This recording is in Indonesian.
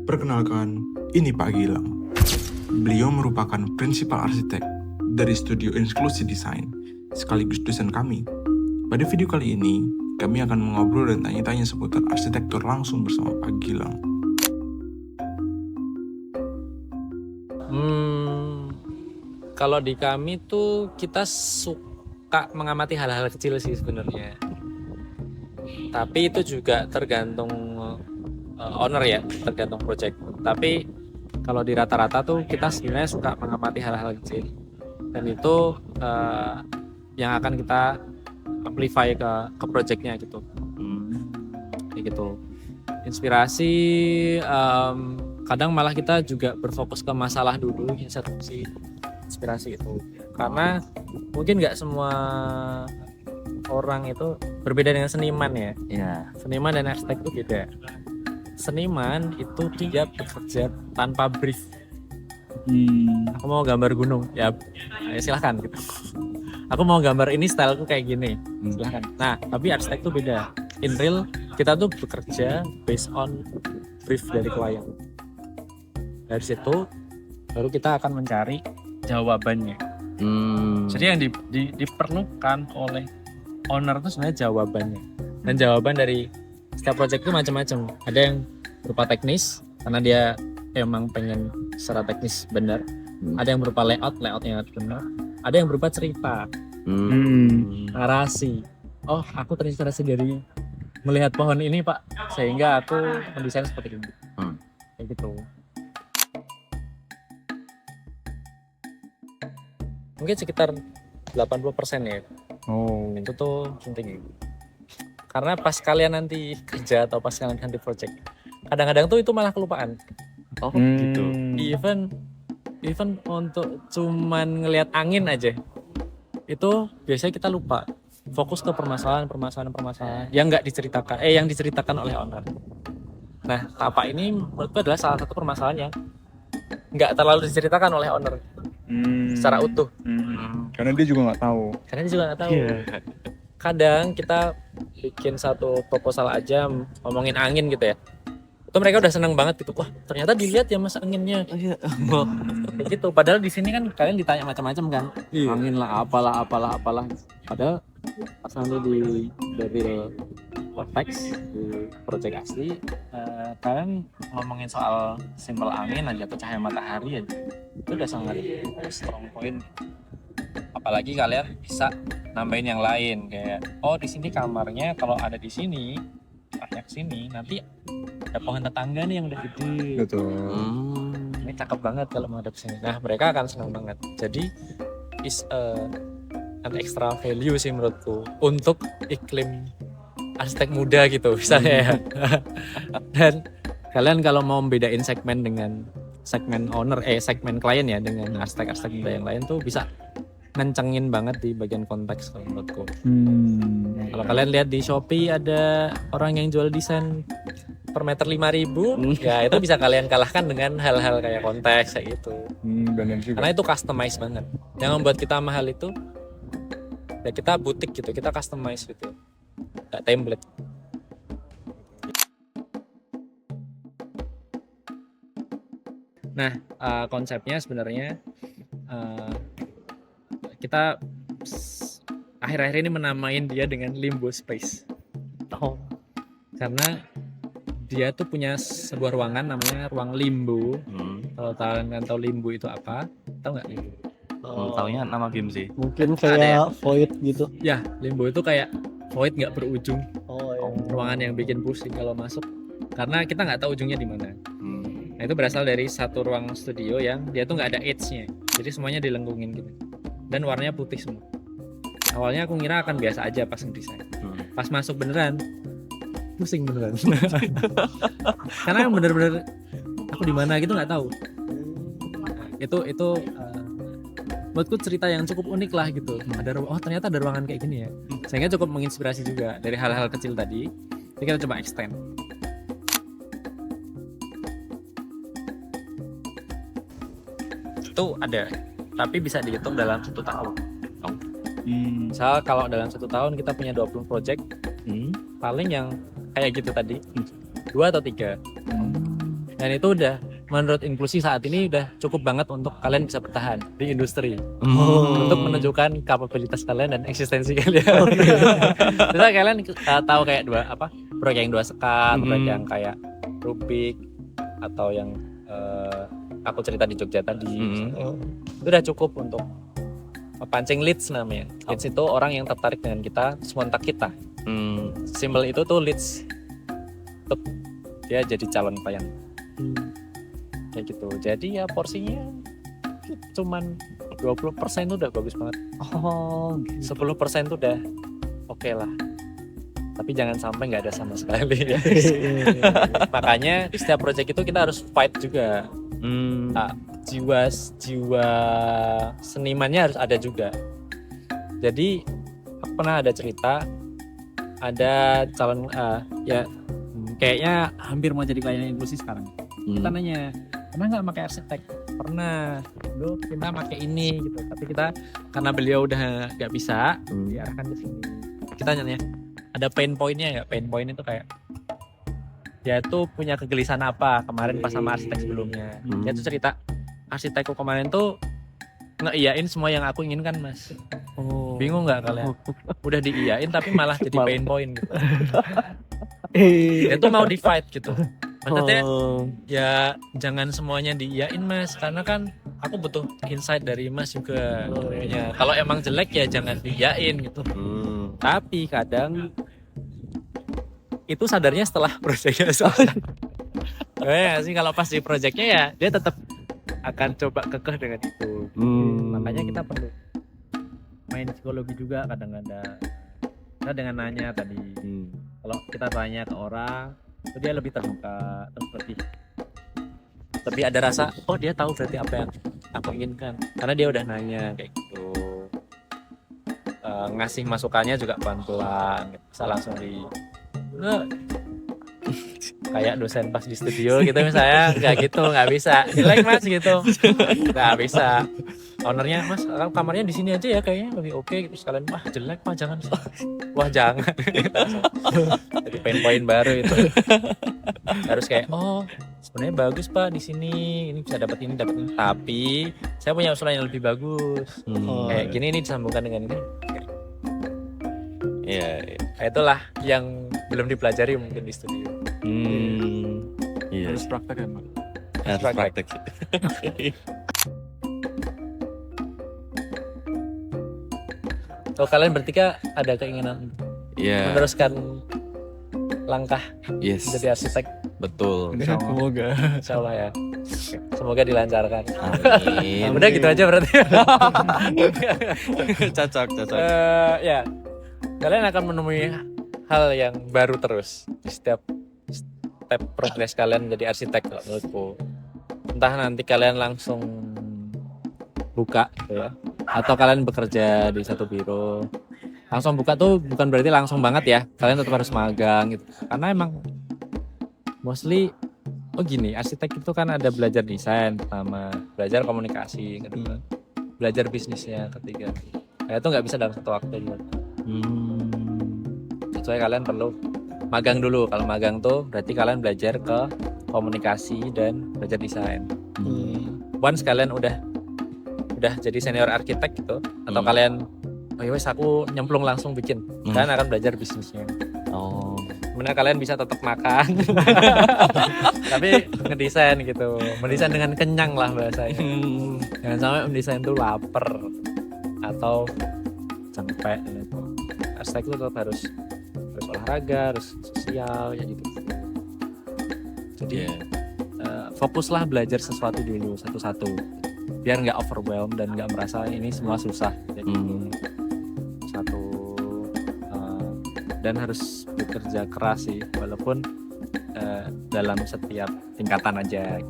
Perkenalkan, ini Pak Gilang. Beliau merupakan prinsipal arsitek dari studio Inklusi Design, sekaligus dosen kami. Pada video kali ini, kami akan mengobrol dan tanya-tanya seputar arsitektur langsung bersama Pak Gilang. Kalau di kami tuh kita suka mengamati hal-hal kecil sih sebenarnya. Tapi itu juga tergantung owner ya, tergantung project. Tapi kalau di rata-rata tuh kita sebenarnya suka mengamati hal-hal kecil. Dan itu yang akan kita amplify ke projectnya gitu. Kayak gitu. Inspirasi kadang malah kita juga berfokus ke masalah dulu instruksi inspirasi itu, karena mungkin nggak semua orang itu berbeda dengan seniman ya. Seniman dan arsitek itu beda. Seniman itu dia bekerja tanpa brief. Aku mau gambar gunung ya silahkan gitu. Aku mau gambar ini styleku kayak gini, silahkan. Nah tapi arsitek itu beda. In real kita tuh bekerja based on brief dari klien. Dari situ baru kita akan mencari jawabannya. Jadi yang diperlukan oleh owner itu sebenarnya jawabannya. Dan jawaban dari setiap project itu macam-macam. Ada yang berupa teknis karena dia emang pengen secara teknis benar. Ada yang berupa layoutnya benar. Ada yang berupa cerita, narasi. Oh, aku terinspirasi dari melihat pohon ini, Pak, sehingga aku mendesain seperti ini. Kayak gitu. Mungkin sekitar 80% ya. Itu tuh penting. Karena pas kalian nanti kerja atau pas kalian nanti project, kadang-kadang tuh itu malah kelupaan. Gitu. Even untuk cuman ngelihat angin aja, itu biasanya kita lupa fokus ke permasalahan yang diceritakan oleh owner. Nah, tapak ini menurutku adalah salah satu permasalahan yang nggak terlalu diceritakan oleh owner secara utuh. Karena dia juga nggak tahu. Kadang kita bikin satu proposal aja ngomongin angin gitu ya, itu mereka udah seneng banget gitu. Wah ternyata dilihat ya mas anginnya. Kayak gitu. Padahal di sini kan kalian ditanya macam-macam kan. Angin lah apalah. Padahal pas nanti dari konteks di project asli, kalian ngomongin soal simbol angin aja atau cahaya matahari aja, itu udah sangat strong point. Apalagi kalian bisa nambahin yang lain kayak, oh di sini kamarnya kalau ada di sini, arahnya ke sini, nanti ada pohon tetangga nih yang udah gede. Betul. Ini cakep banget kalau mau ada ke sini. Nah mereka akan senang banget. Jadi is an extra value sih menurutku untuk iklim arsitek muda gitu misalnya ya. Dan kalian kalau mau membedain segmen dengan segmen segmen klien ya dengan arsitek-arsitek muda yang lain tuh bisa ngencengin banget di bagian konteks kalau menurutku. Kalau kalian lihat di Shopee ada orang yang jual desain per meter 5.000, ya itu bisa kalian kalahkan dengan hal-hal kayak konteks kayak gitu. Benar juga. Karena itu customize banget. Yang membuat kita mahal itu ya kita butik gitu, kita customize gitu, nggak template. Nah konsepnya sebenarnya kita akhir-akhir ini menamain dia dengan limbo space. Karena dia tuh punya sebuah ruangan namanya ruang limbo. Kalau kalian tahu limbo itu apa? Tahu nggak limbo? Taunya nama game sih. Mungkin kayak void gitu. Ya, limbo itu kayak void nggak berujung. Iya. Ruangan yang bikin pusing kalau masuk. Karena kita nggak tahu ujungnya di mana. Nah itu berasal dari satu ruang studio yang dia tuh nggak ada edge-nya. Jadi semuanya dilengkungin gitu. Dan warnanya putih semua. Awalnya aku ngira akan biasa aja pas ngedesain. Pas masuk beneran, pusing beneran. Karena yang bener-bener aku di mana gitu nggak tahu. Itu menurutku cerita yang cukup unik lah gitu. Ternyata ada ruangan kayak gini ya. Sehingga cukup menginspirasi juga dari hal-hal kecil tadi. Jadi kita coba extend. Itu ada, tapi bisa dihitung dalam 1 tahun. Misal kalau dalam 1 tahun kita punya 20 project, paling yang kayak gitu tadi 2 atau 3. Dan itu udah menurut inklusi saat ini udah cukup banget untuk kalian bisa bertahan di industri. Untuk menunjukkan kapabilitas kalian dan eksistensi kalian. Misalnya kalian tahu kayak proyek yang 2 sekat, proyek yang kayak Rubik atau yang aku cerita di Jogja tadi. Itu udah cukup untuk pancing leads namanya. Leads itu orang yang tertarik dengan kita, terus kontak kita. Simbol itu tuh leads untuk dia jadi calon klien. Kayak gitu. Jadi ya porsinya cuman 20% tuh udah bagus banget. 10% tuh udah oke lah. Tapi jangan sampai nggak ada sama sekali. Makanya di setiap project itu kita harus fight juga. Jiwa senimannya harus ada juga. Jadi aku pernah ada cerita, ada calon kayaknya hampir mau jadi klien inklusi sekarang. Kita nanya, pernah nggak pakai arsitek? Pernah. Dulu kita pakai ini gitu. Tapi kita karena beliau udah nggak bisa, diarahkan ke sini. Kita nanya, ada pain point-nya nggak? Pain point itu kayak dia tuh punya kegelisahan apa kemarin pas sama arsitek sebelumnya. Dia tuh cerita, arsitekku kemarin tuh ngeiyain semua yang aku inginkan, Mas. Bingung nggak kalian? Udah diiyain tapi malah jadi pain point gitu. Dia tuh mau di fight gitu. Maksudnya ya jangan semuanya diiyain, Mas, karena kan aku butuh insight dari Mas juga. Ya, kalau emang jelek ya jangan diiyain gitu. Tapi kadang itu sadarnya setelah proyeknya selesai. Ya sih, kalau pas di proyeknya ya dia tetap akan coba kekeh dengan itu. Makanya kita perlu main psikologi juga kadang-kadang. Kita dengan nanya tadi, kalau kita tanya ke orang, itu dia lebih terbuka, terus lebih ada rasa, oh dia tahu berarti apa yang aku inginkan, karena dia udah nanya kayak gitu. Ngasih masukannya juga pelan-pelan, bisa langsung kayak dosen pas di studio gitu misalnya, nggak bisa jelek Mas gitu, nggak bisa. Ownernya, Mas kamarnya di sini aja ya kayaknya lebih oke gitu. Sekalian, wah jelek Mas, jangan. Wah jangan. Jadi poin-poin baru itu. Harus kayak, oh sebenarnya bagus Pak di sini, ini bisa dapat ini. Tapi saya punya usulan yang lebih bagus. Kayak gini, ini disambungkan dengan ini. Iya. Itulah yang belum dipelajari mungkin di studio. Harus praktek kan, Pak? Harus praktek. Kalau kalian bertiga ada keinginan meneruskan langkah jadi arsitek? Betul. Semoga. Insya Allah ya. Semoga dilancarkan. Amin. Udah gitu aja berarti. Cocok. Ya, kalian akan menemui hal yang baru terus di setiap step progres kalian jadi arsitek kalau menurutku. Entah nanti kalian langsung buka gitu ya, atau kalian bekerja di satu biro. Langsung buka tuh bukan berarti langsung banget ya, kalian tetap harus magang gitu. Karena emang mostly gini, arsitek itu kan ada belajar desain pertama, belajar komunikasi kedua, belajar bisnisnya ketiga. Itu nggak bisa dalam satu waktu gitu. Sesuai kalian perlu magang dulu. Kalau magang tuh berarti kalian belajar ke komunikasi dan belajar desain. Once kalian udah jadi senior arsitek gitu, atau kalian wes aku nyemplung langsung bikin, kalian akan belajar bisnisnya. Kemudian kalian bisa tetap makan tapi ngedesain gitu, mendesain dengan kenyang lah bahasanya. Jangan sampai mendesain tuh lapar atau capek gitu. Arsitek itu tetap harus olahraga, harus sosial ya gitu. Jadi fokuslah belajar sesuatu dulu satu-satu, biar nggak overwhelmed dan nggak merasa ini semua susah. Jadi dan harus bekerja keras sih, walaupun dalam setiap tingkatan aja.